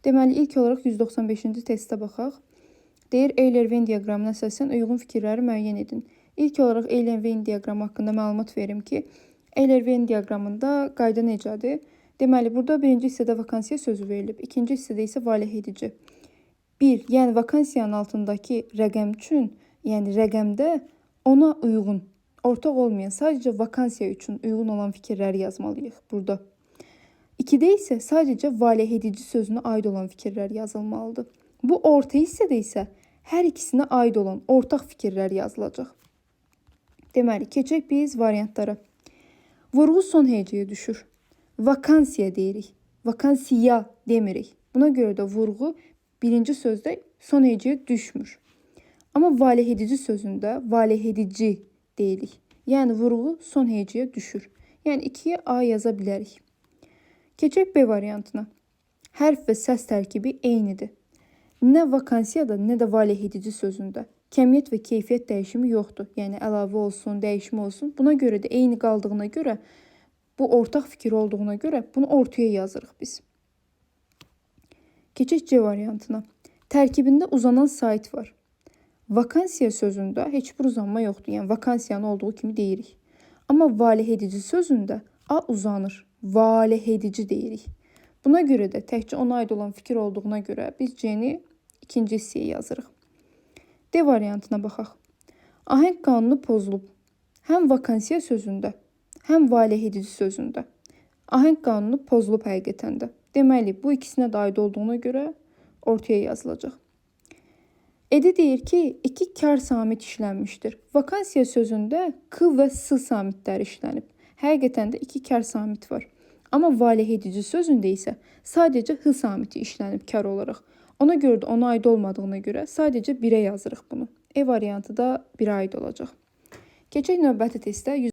Deməli, ilk olaraq 195-ci testə baxaq. Deyir, Euler-Venn diaqramına əsasən uyğun fikirləri müəyyən edin. İlk olaraq Euler-Venn diaqramı haqqında məlumat verim ki, Euler-Venn diaqramında qayda necədir? Deməli, burada birinci hissədə vakansiya sözü verilib, ikinci hissədə isə valeh edici. 1. Yəni vakansiyanın altındakı rəqəm üçün, yəni rəqəmdə ona uyğun, ortaq olmayan, sadəcə vakansiya üçün uyğun olan fikirləri yazmalıyıq burada. 2-də isə sadəcə valeh edici sözünə aid olan fikirlər yazılmalıdır. Bu orta hissədə isə hər ikisinə aid olan ortaq fikirlər yazılacaq. Deməli, keçək biz variantlara. Vurğu son hecəyə düşür. Vakansiya deyirik. Vakansiya demirik. Buna görə də vurğu birinci sözdə son hecəyə düşmür. Amma valeh edici sözündə valeh edici deyirik. Yəni vurğu son hecəyə düşür. Yəni 2-yə A yaza bilərik. Keçək B variantına. Hərf və səs tərkibi eynidir. Nə vakansiyada, nə də valeh edici sözündə kəmiyyət və keyfiyyət dəyişimi yoxdur. Yəni əlavə olsun, dəyişmə olsun. Buna görə də eyni qaldığına görə, bu ortaq fikir olduğuna görə bunu ortaya yazırıq biz. Keçək C variantına. Tərkibində uzanan sait var. Vakansiya sözündə heç bir uzanma yoxdur. Yəni vakansiyanın olduğu kimi deyirik. Amma valeh edici sözündə A uzanır. Valeh edici deyirik. Buna görə də təkcə ona aid olan fikir olduğuna görə biz C-ni ikinci hissəyə yazırıq. D variantına baxaq. Ahəng qanunu pozulub. Həm vakansiya sözündə, həm valeh edici sözündə. Ahəng qanunu pozulub həqiqətən də. Deməli, bu ikisinə də aid olduğuna görə ortaya yazılacaq. Edi deyir ki, 2 kar samit işlənmişdir. Vakansiya sözündə K və S samitləri işlənib. Həqiqətən də 2 kar samit var. Amma valeh edici sözündə isə sadəcə H samiti işlənib kar olaraq. Ona görə də ona aid olmadığına görə sadəcə 1-ə yazırıq bunu. E variantı da 1-ə aid olacaq. Keçək növbəti testə.